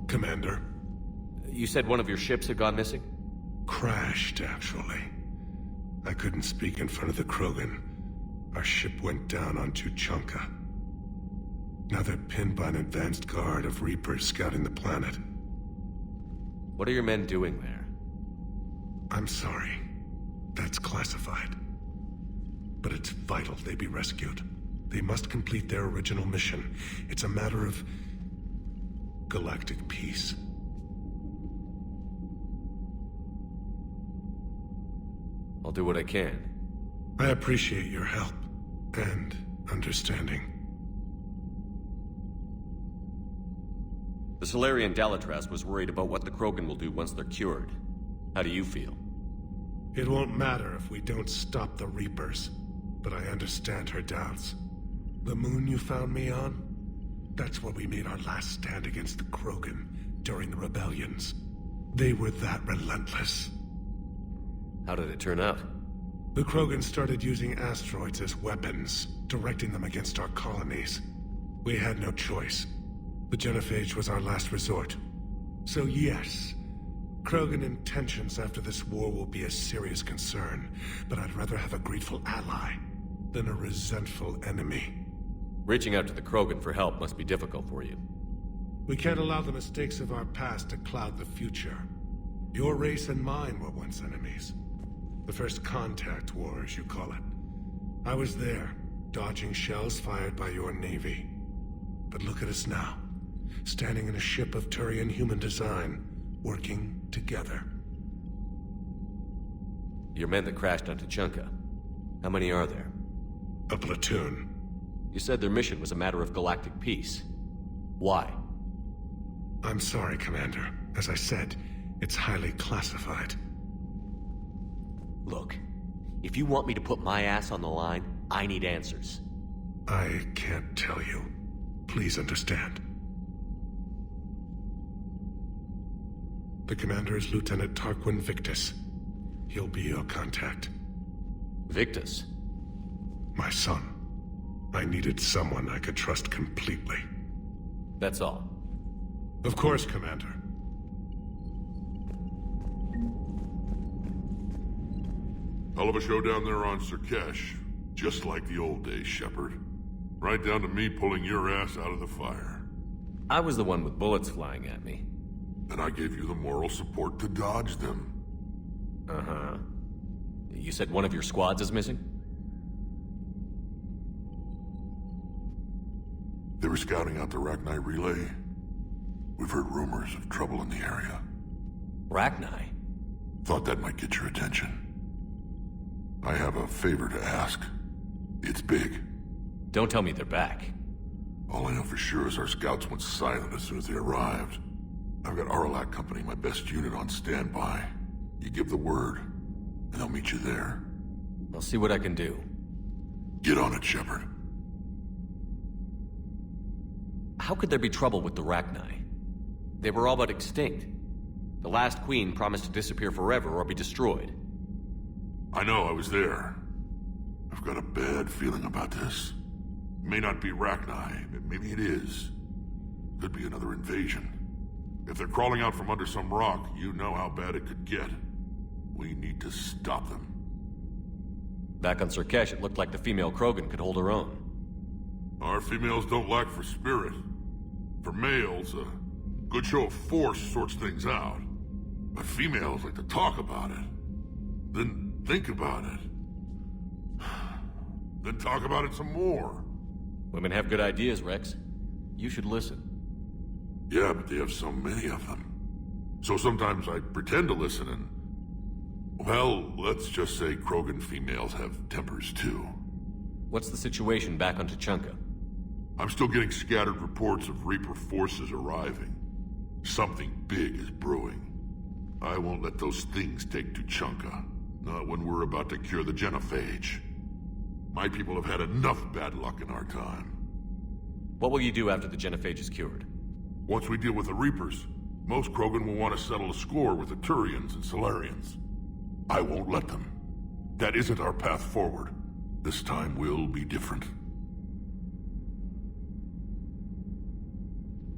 Commander. You said one of your ships had gone missing? Crashed, actually. I couldn't speak in front of the Krogan. Our ship went down on Tuchanka. Now they're pinned by an advanced guard of Reapers scouting the planet. What are your men doing there? I'm sorry. That's classified. But it's vital they be rescued. They must complete their original mission. It's a matter of galactic peace. I'll do what I can. I appreciate your help and understanding. The Solarian Dalatras was worried about what the Krogan will do once they're cured. How do you feel? It won't matter if we don't stop the Reapers, but I understand her doubts. The moon you found me on? That's where we made our last stand against the Krogan during the rebellions. They were that relentless. How did it turn out? The Krogan started using asteroids as weapons, directing them against our colonies. We had no choice. The genophage was our last resort. So yes, Krogan intentions after this war will be a serious concern, but I'd rather have a grateful ally than a resentful enemy. Reaching out to the Krogan for help must be difficult for you. We can't allow the mistakes of our past to cloud the future. Your race and mine were once enemies. The first contact war, as you call it. I was there, dodging shells fired by your navy. But look at us now, standing in a ship of Turian human design, working together. Your men that crashed on Tuchanka, how many are there? A platoon. You said their mission was a matter of galactic peace. Why? I'm sorry, Commander. As I said, it's highly classified. Look, if you want me to put my ass on the line, I need answers. I can't tell you. Please understand. The commander is Lieutenant Tarquin Victus. He'll be your contact. Victus? My son. I needed someone I could trust completely. That's all. Of course, Commander. Hell of a show down there on Surkesh. Just like the old days, Shepard. Right down to me pulling your ass out of the fire. I was the one with bullets flying at me. And I gave you the moral support to dodge them. Uh-huh. You said one of your squads is missing? They were scouting out the Rachni relay. We've heard rumors of trouble in the area. Rachni? Thought that might get your attention. I have a favor to ask. It's big. Don't tell me they're back. All I know for sure is our scouts went silent as soon as they arrived. I've got Aralak Company, my best unit, on standby. You give the word, and they'll meet you there. I'll see what I can do. Get on it, Shepard. How could there be trouble with the Rachni? They were all but extinct. The last queen promised to disappear forever or be destroyed. I know, I was there. I've got a bad feeling about this. May not be Rachni, but maybe it is. Could be another invasion. If they're crawling out from under some rock, you know how bad it could get. We need to stop them. Back on Surkesh, it looked like the female Krogan could hold her own. Our females don't lack for spirit. For males, a good show of force sorts things out. But females like to talk about it. Then think about it. Then talk about it some more. Women have good ideas, Rex. You should listen. Yeah, but they have so many of them. So sometimes I pretend to listen and... Well, let's just say Krogan females have tempers too. What's the situation back on Tuchanka? I'm still getting scattered reports of Reaper forces arriving. Something big is brewing. I won't let those things take Tuchanka. Not when we're about to cure the genophage. My people have had enough bad luck in our time. What will you do after the genophage is cured? Once we deal with the Reapers, most Krogan will want to settle a score with the Turians and Solarians. I won't let them. That isn't our path forward. This time will be different.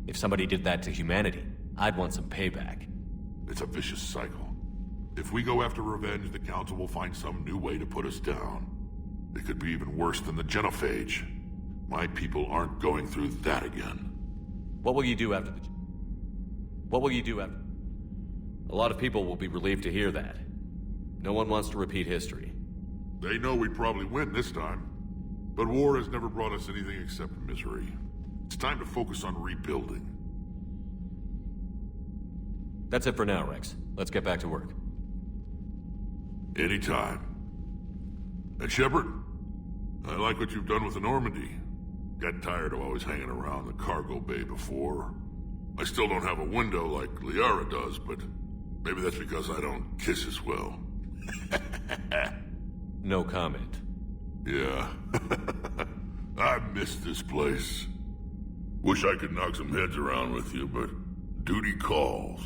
If somebody did that to humanity, I'd want some payback. It's a vicious cycle. If we go after revenge, the Council will find some new way to put us down. It could be even worse than the Genophage. My people aren't going through that again. What will you do after the... What will you do after... A lot of people will be relieved to hear that. No one wants to repeat history. They know we'd probably win this time. But war has never brought us anything except misery. It's time to focus on rebuilding. That's it for now, Rex. Let's get back to work. Anytime. And Shepard, I like what you've done with the Normandy. Got tired of always hanging around the cargo bay before. I still don't have a window like Liara does, but maybe that's because I don't kiss as well. No comment. Yeah. I miss this place. Wish I could knock some heads around with you, but duty calls.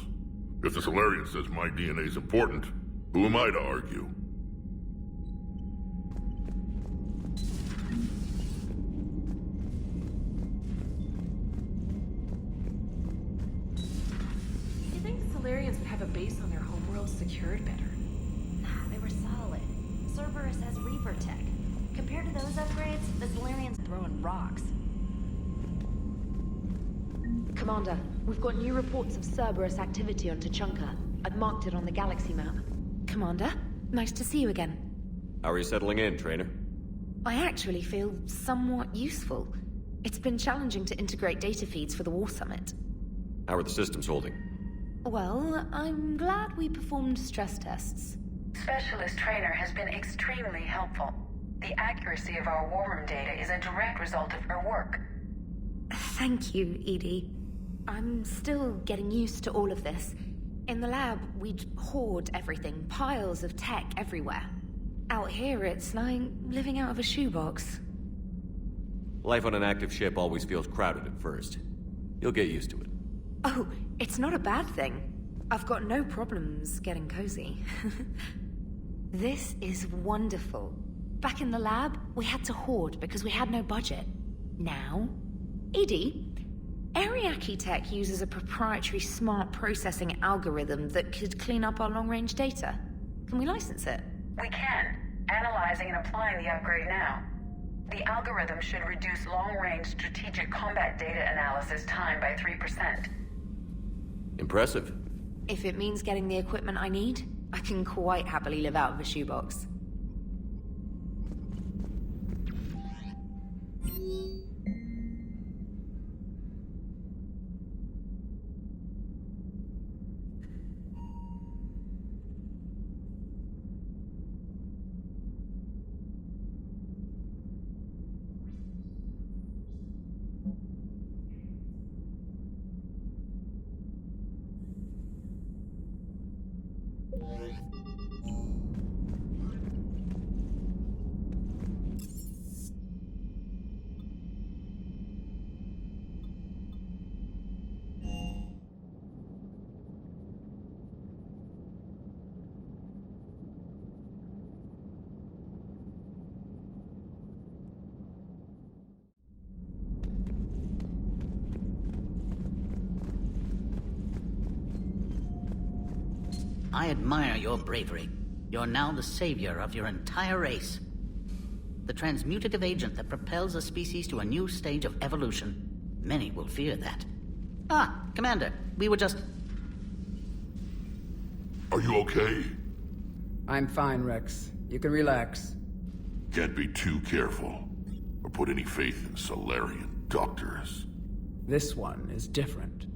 If the Solarian says my DNA's important, who am I to argue? You think the Solarians would have a base on their homeworld secured better? Nah, they were solid. Cerberus has Reaper tech. Compared to those upgrades, the Solarians throwing rocks. Commander, we've got new reports of Cerberus activity on Tuchanka. I've marked it on the galaxy map. Commander, nice to see you again. How are you settling in, Trainer? I actually feel somewhat useful. It's been challenging to integrate data feeds for the War Summit. How are the systems holding? Well, I'm glad we performed stress tests. Specialist Trainer has been extremely helpful. The accuracy of our war room data is a direct result of her work. Thank you, Edie. I'm still getting used to all of this. In the lab, we'd hoard everything, piles of tech everywhere. Out here, it's like living out of a shoebox. Life on an active ship always feels crowded at first. You'll get used to it. Oh, it's not a bad thing. I've got no problems getting cozy. This is wonderful. Back in the lab, we had to hoard because we had no budget. Now, Edie, Ariake Tech uses a proprietary smart processing algorithm that could clean up our long-range data. Can we license it? We can. Analyzing and applying the upgrade now. The algorithm should reduce long-range strategic combat data analysis time by 3%. Impressive. If it means getting the equipment I need, I can quite happily live out of a shoebox. I admire your bravery. You're now the savior of your entire race. The transmutative agent that propels a species to a new stage of evolution. Many will fear that. Ah, Commander, we were just... Are you okay? I'm fine, Rex. You can relax. Can't be too careful, or put any faith in Solarian doctors. This one is different.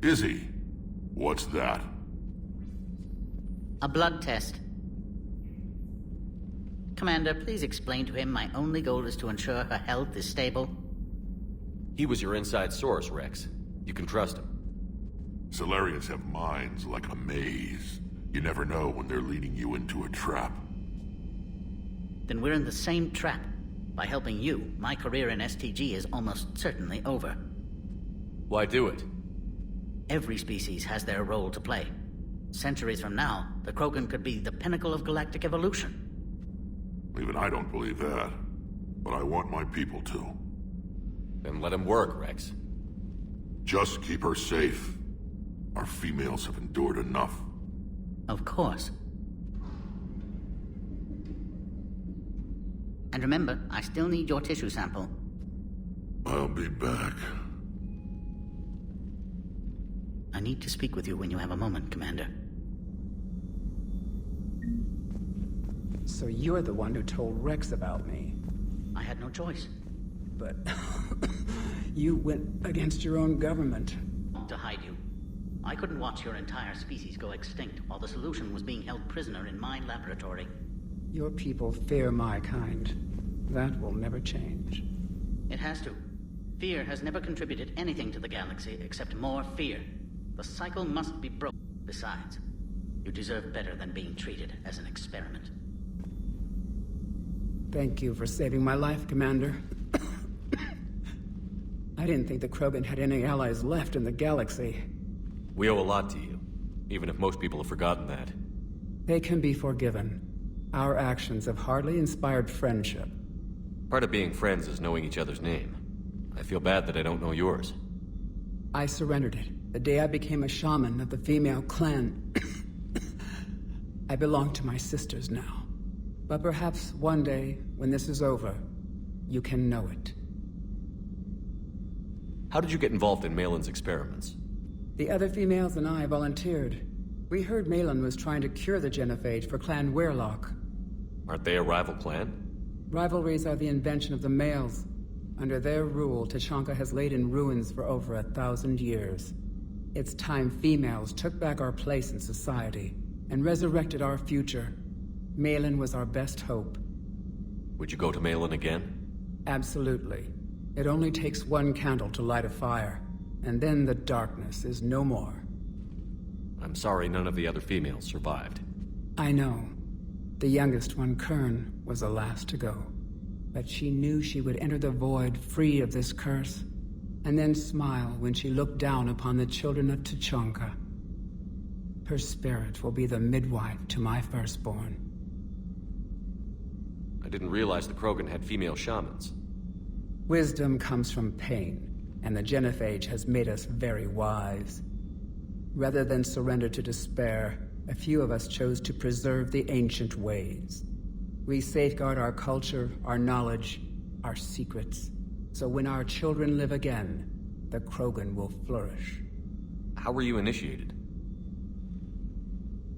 Is he? What's that? A blood test. Commander, please explain to him my only goal is to ensure her health is stable. He was your inside source, Rex. You can trust him. Solarians have minds like a maze. You never know when they're leading you into a trap. Then we're in the same trap. By helping you, my career in STG is almost certainly over. Why do it? Every species has their role to play. Centuries from now, the Krogan could be the pinnacle of galactic evolution. Even I don't believe that. But I want my people to. Then let him work, Rex. Just keep her safe. Our females have endured enough. Of course. And remember, I still need your tissue sample. I'll be back. I need to speak with you when you have a moment, Commander. So you're the one who told Rex about me. I had no choice. But you went against your own government. To hide you. I couldn't watch your entire species go extinct while the solution was being held prisoner in my laboratory. Your people fear my kind. That will never change. It has to. Fear has never contributed anything to the galaxy except more fear. The cycle must be broken. Besides, you deserve better than being treated as an experiment. Thank you for saving my life, Commander. I didn't think the Krogan had any allies left in the galaxy. We owe a lot to you, even if most people have forgotten that. They can be forgiven. Our actions have hardly inspired friendship. Part of being friends is knowing each other's name. I feel bad that I don't know yours. I surrendered it the day I became a shaman of the female clan. I belong to my sisters now. But perhaps one day, when this is over, you can know it. How did you get involved in Malin's experiments? The other females and I volunteered. We heard Malin was trying to cure the genophage for Clan Weirlock. Aren't they a rival clan? Rivalries are the invention of the males. Under their rule, Tachanka has laid in ruins for over 1,000 years. It's time females took back our place in society and resurrected our future. Malin was our best hope. Would you go to Malin again? Absolutely. It only takes one candle to light a fire, and then the darkness is no more. I'm sorry none of the other females survived. I know. The youngest one, Kern, was the last to go. But she knew she would enter the void free of this curse, and then smile when she looked down upon the children of Tachanka. Her spirit will be the midwife to my firstborn. I didn't realize the Krogan had female shamans. Wisdom comes from pain, and the genophage has made us very wise. Rather than surrender to despair, a few of us chose to preserve the ancient ways. We safeguard our culture, our knowledge, our secrets. So when our children live again, the Krogan will flourish. How were you initiated?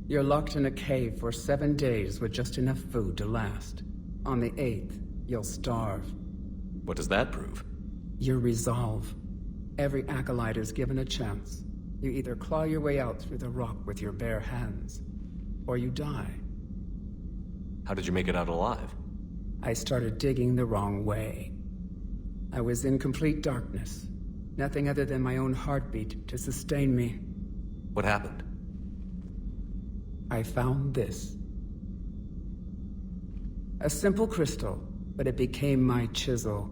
You're locked in a cave for 7 days with just enough food to last. On the 8th, you'll starve. What does that prove? Your resolve. Every acolyte is given a chance. You either claw your way out through the rock with your bare hands, or you die. How did you make it out alive? I started digging the wrong way. I was in complete darkness. Nothing other than my own heartbeat to sustain me. What happened? I found this. A simple crystal, but it became my chisel.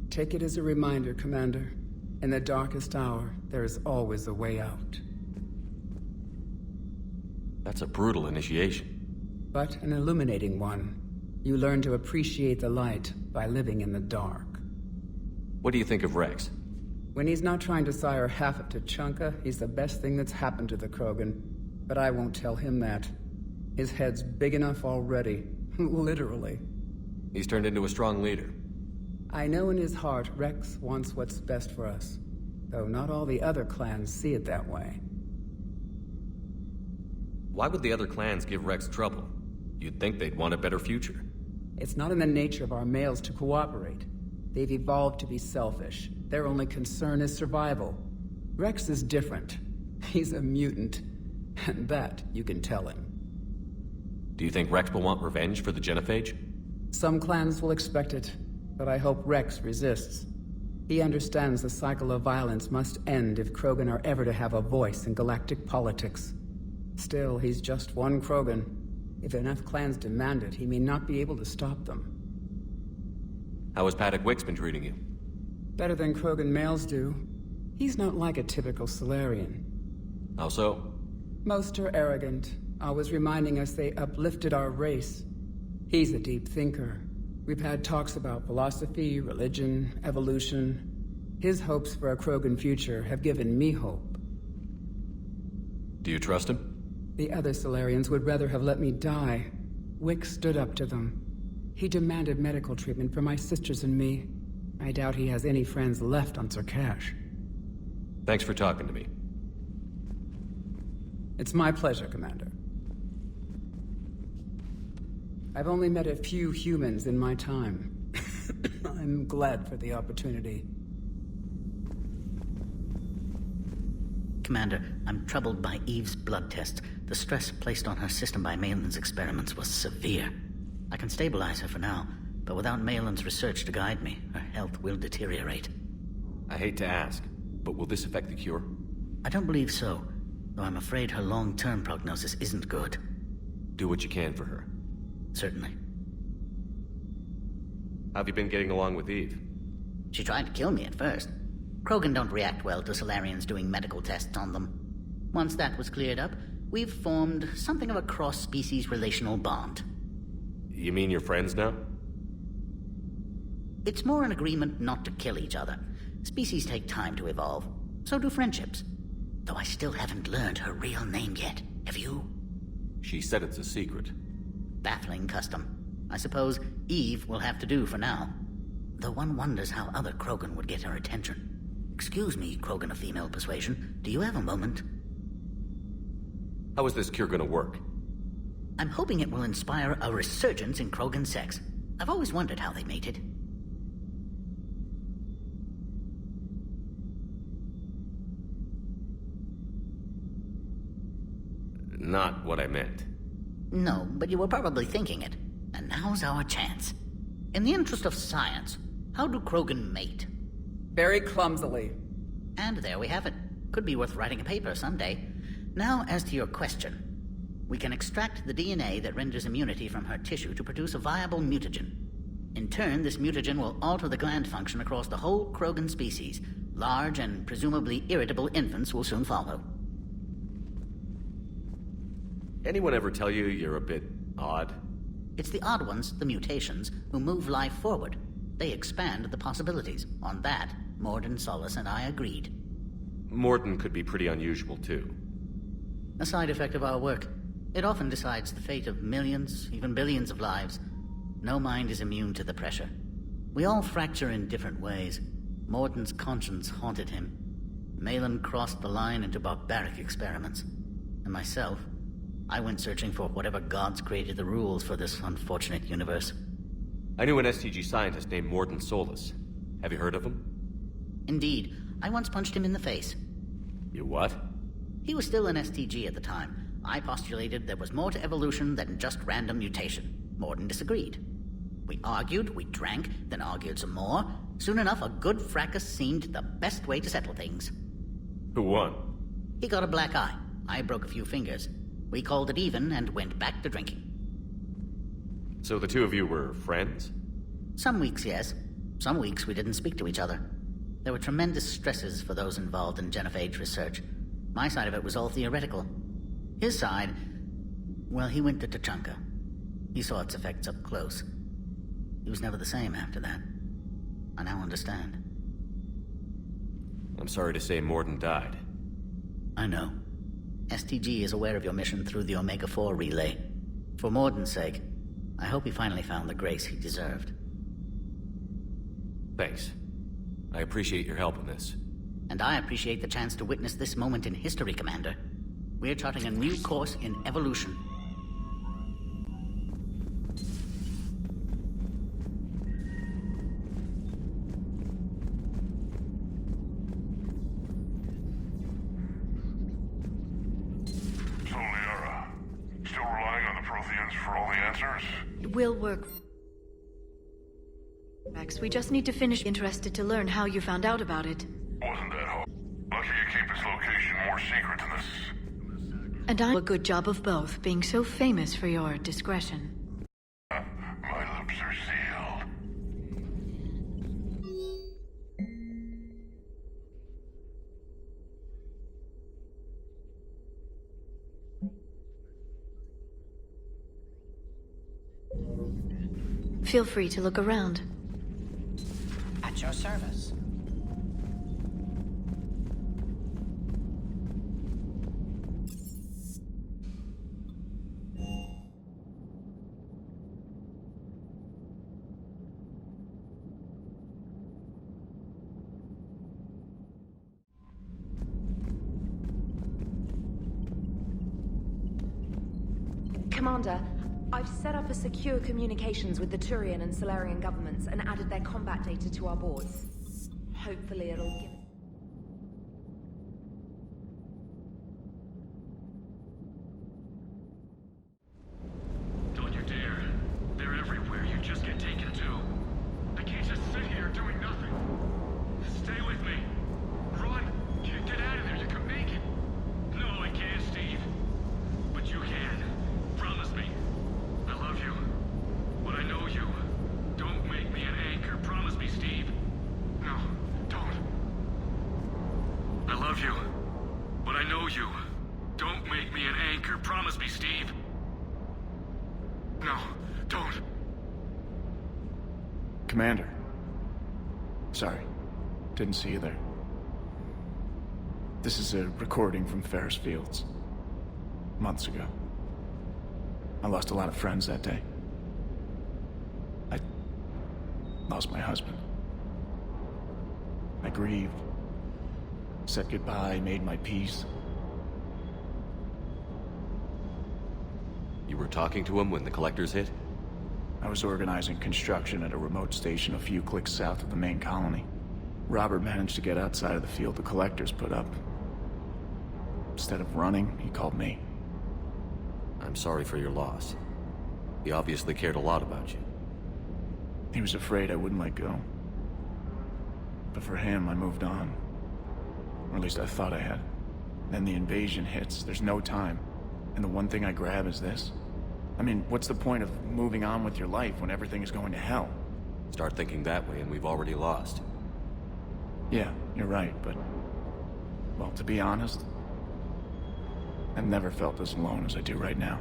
Take it as a reminder, Commander. In the darkest hour, there is always a way out. That's a brutal initiation. But an illuminating one. You learn to appreciate the light by living in the dark. What do you think of Rex? When he's not trying to sire half of Tachanka, he's the best thing that's happened to the Krogan. But I won't tell him that. His head's big enough already. Literally. He's turned into a strong leader. I know in his heart Rex wants what's best for us. Though not all the other clans see it that way. Why would the other clans give Rex trouble? You'd think they'd want a better future. It's not in the nature of our males to cooperate. They've evolved to be selfish. Their only concern is survival. Rex is different. He's a mutant. And that you can tell him. Do you think Rex will want revenge for the genophage? Some clans will expect it, but I hope Rex resists. He understands the cycle of violence must end if Krogan are ever to have a voice in galactic politics. Still, he's just one Krogan. If enough clans demand it, he may not be able to stop them. How has Paddock Wicks been treating you? Better than Krogan males do. He's not like a typical Solarian. How so? Most are arrogant, always reminding us they uplifted our race. He's a deep thinker. We've had talks about philosophy, religion, evolution. His hopes for a Krogan future have given me hope. Do you trust him? The other Solarians would rather have let me die. Wick stood up to them. He demanded medical treatment for my sisters and me. I doubt he has any friends left on Surcash. Thanks for talking to me. It's my pleasure, Commander. I've only met a few humans in my time. I'm glad for the opportunity. Commander, I'm troubled by Eve's blood tests. The stress placed on her system by Malin's experiments was severe. I can stabilize her for now, but without Malin's research to guide me, her health will deteriorate. I hate to ask, but will this affect the cure? I don't believe so, though I'm afraid her long-term prognosis isn't good. Do what you can for her. Certainly. How have you been getting along with Eve? She tried to kill me at first. Krogan don't react well to Solarians doing medical tests on them. Once that was cleared up, we've formed something of a cross-species relational bond. You mean you're friends now? It's more an agreement not to kill each other. Species take time to evolve. So do friendships. Though I still haven't learned her real name yet. Have you? She said it's a secret. Baffling custom. I suppose Eve will have to do for now. Though one wonders how other Krogan would get her attention. Excuse me, Krogan of female persuasion. Do you have a moment? How is this cure gonna work? I'm hoping it will inspire a resurgence in Krogan sex. I've always wondered how they mated. Not what I meant. No, but you were probably thinking it. And now's our chance. In the interest of science, how do Krogan mate? Very clumsily. And there we have it. Could be worth writing a paper someday. Now, as to your question. We can extract the DNA that renders immunity from her tissue to produce a viable mutagen. In turn, this mutagen will alter the gland function across the whole Krogan species. Large and presumably irritable infants will soon follow. Anyone ever tell you you're a bit odd? It's the odd ones, the mutations, who move life forward. They expand the possibilities. On that, Morden, Solace, and I agreed. Morden could be pretty unusual, too. A side effect of our work. It often decides the fate of millions, even billions of lives. No mind is immune to the pressure. We all fracture in different ways. Morden's conscience haunted him. Malin crossed the line into barbaric experiments. And myself, I went searching for whatever gods created the rules for this unfortunate universe. I knew an STG scientist named Morden Solus. Have you heard of him? Indeed. I once punched him in the face. You what? He was still an STG at the time. I postulated there was more to evolution than just random mutation. Morden disagreed. We argued, we drank, then argued some more. Soon enough, a good fracas seemed the best way to settle things. Who won? He got a black eye. I broke a few fingers. We called it even and went back to drinking. So the two of you were friends? Some weeks, yes. Some weeks we didn't speak to each other. There were tremendous stresses for those involved in genophage research. My side of it was all theoretical. His side, well, he went to Tachanka. He saw its effects up close. He was never the same after that. I now understand. I'm sorry to say Morden died. I know. STG is aware of your mission through the Omega-4 relay. For Morden's sake, I hope he finally found the grace he deserved. Thanks. I appreciate your help in this. And I appreciate the chance to witness this moment in history, Commander. We're charting a new course in evolution. So, Liara, still relying on the Protheans for all the answers? It will work. Max, we just need to finish. Interested to learn how you found out about it. Wasn't that hard? Lucky you keep its location more secret than this. And I'm a good job of both, being so famous for your discretion. My lips are sealed. Feel free to look around. At your service. Commander, I've set up a secure communications with the Turian and Solarian governments and added their combat data to our boards. Hopefully it'll give... Don't you dare. They're everywhere. You just get taken too. I can't just sit here doing nothing. Stay with me. Run. Get out of there. You can make it. No, I can't, Steve. But you can. Promise me. I love you. But I know you. Don't make me an anchor. Promise me, Steve. No, don't. I love you. But I know you. Don't make me an anchor. Promise me, Steve. No, don't. Commander. Sorry. Didn't see you there. This is a recording from Ferris Fields. Months ago. I lost a lot of friends that day. I lost my husband. I grieved. Said goodbye, made my peace. You were talking to him when the collectors hit? I was organizing construction at a remote station a few clicks south of the main colony. Robert managed to get outside of the field the collectors put up. Instead of running, he called me. I'm sorry for your loss. He obviously cared a lot about you. He was afraid I wouldn't let go. But for him, I moved on. Or at least I thought I had. Then the invasion hits, there's no time. And the one thing I grab is this. I mean, what's the point of moving on with your life when everything is going to hell? Start thinking that way and we've already lost. Yeah, you're right, but... well, to be honest, I've never felt as alone as I do right now.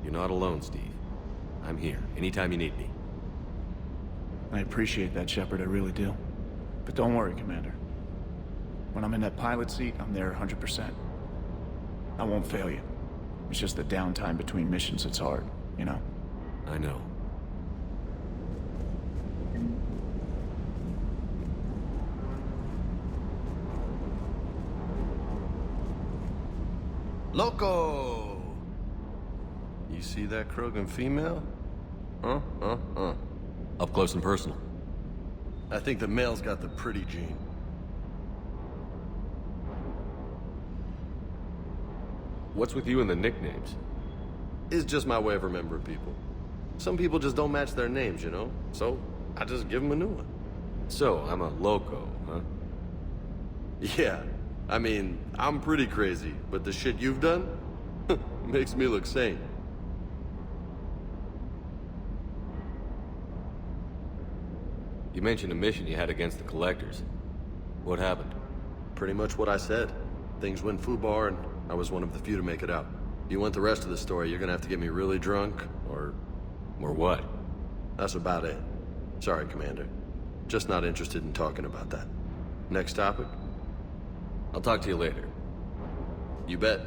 You're not alone, Steve. I'm here, anytime you need me. I appreciate that, Shepard, I really do. But don't worry, Commander. When I'm in that pilot seat, I'm there 100%. I won't fail you. It's just the downtime between missions that's hard, you know? I know. Loco! You see that Krogan female? Up close and personal. I think the male's got the pretty gene. What's with you and the nicknames? It's just my way of remembering people. Some people just don't match their names, you know? So, I just give them a new one. So, I'm a loco, huh? Yeah. I mean, I'm pretty crazy, but the shit you've done makes me look sane. You mentioned a mission you had against the Collectors. What happened? Pretty much what I said. Things went foobar, and I was one of the few to make it out. If you want the rest of the story, you're gonna have to get me really drunk, or... Or what? That's about it. Sorry, Commander. Just not interested in talking about that. Next topic? I'll talk to you later. You bet.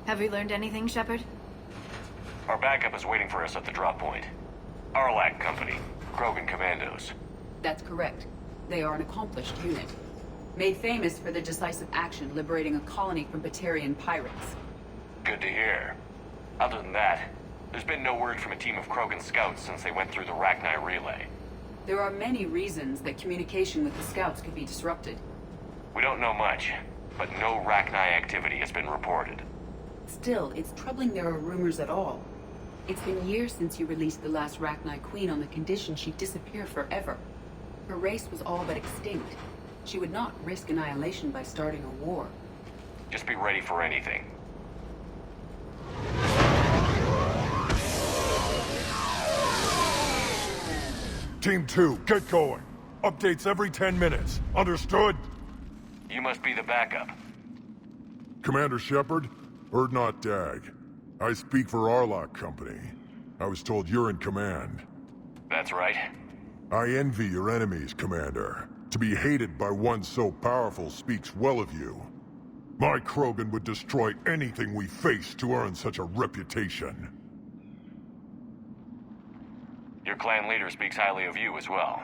Have we learned anything, Shepard? Our backup is waiting for us at the drop point. Arlac Company, Krogan Commandos. That's correct. They are an accomplished unit. Made famous for their decisive action liberating a colony from Batarian pirates. Good to hear. Other than that, there's been no word from a team of Krogan scouts since they went through the Rachni relay. There are many reasons that communication with the scouts could be disrupted. We don't know much, but no Rachni activity has been reported. Still, it's troubling there are rumors at all. It's been years since you released the last Rachni Queen on the condition she'd disappear forever. Her race was all but extinct. She would not risk annihilation by starting a war. Just be ready for anything. Team 2, get going. Updates every 10 minutes. Understood? You must be the backup. Commander Shepard, Erdnot Dag. I speak for Arlac Company. I was told you're in command. That's right. I envy your enemies, Commander. To be hated by one so powerful speaks well of you. My Krogan would destroy anything we face to earn such a reputation. Your clan leader speaks highly of you as well.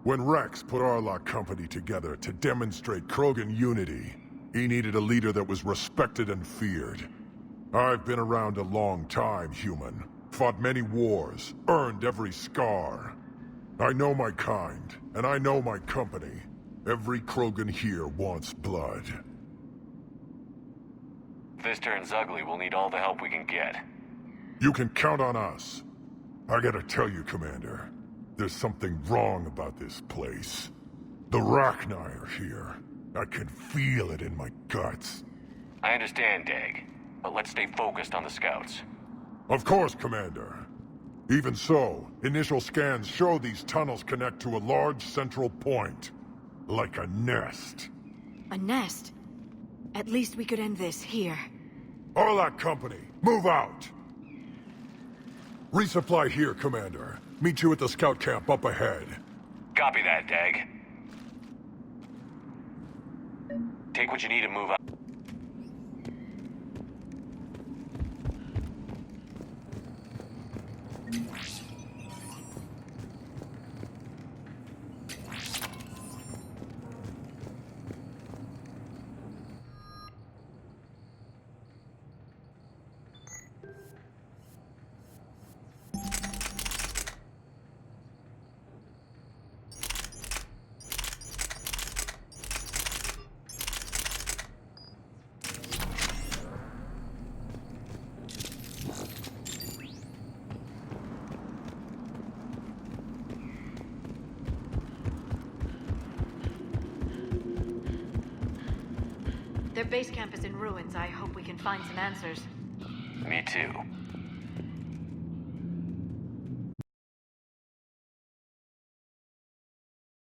When Rex put Arlac Company together to demonstrate Krogan unity, he needed a leader that was respected and feared. I've been around a long time, human. Fought many wars, earned every scar. I know my kind, and I know my company. Every Krogan here wants blood. If this turns ugly, we'll need all the help we can get. You can count on us. I gotta tell you, Commander, there's something wrong about this place. The Rachni are here. I can feel it in my guts. I understand, Dag, but let's stay focused on the scouts. Of course, Commander. Even so, initial scans show these tunnels connect to a large central point. Like a nest. A nest? At least we could end this here. Arlac Company, move out! Resupply here, Commander. Meet you at the scout camp up ahead. Copy that, Dag. Take what you need and move out. Their base camp is in ruins. I hope we can find some answers. Me too.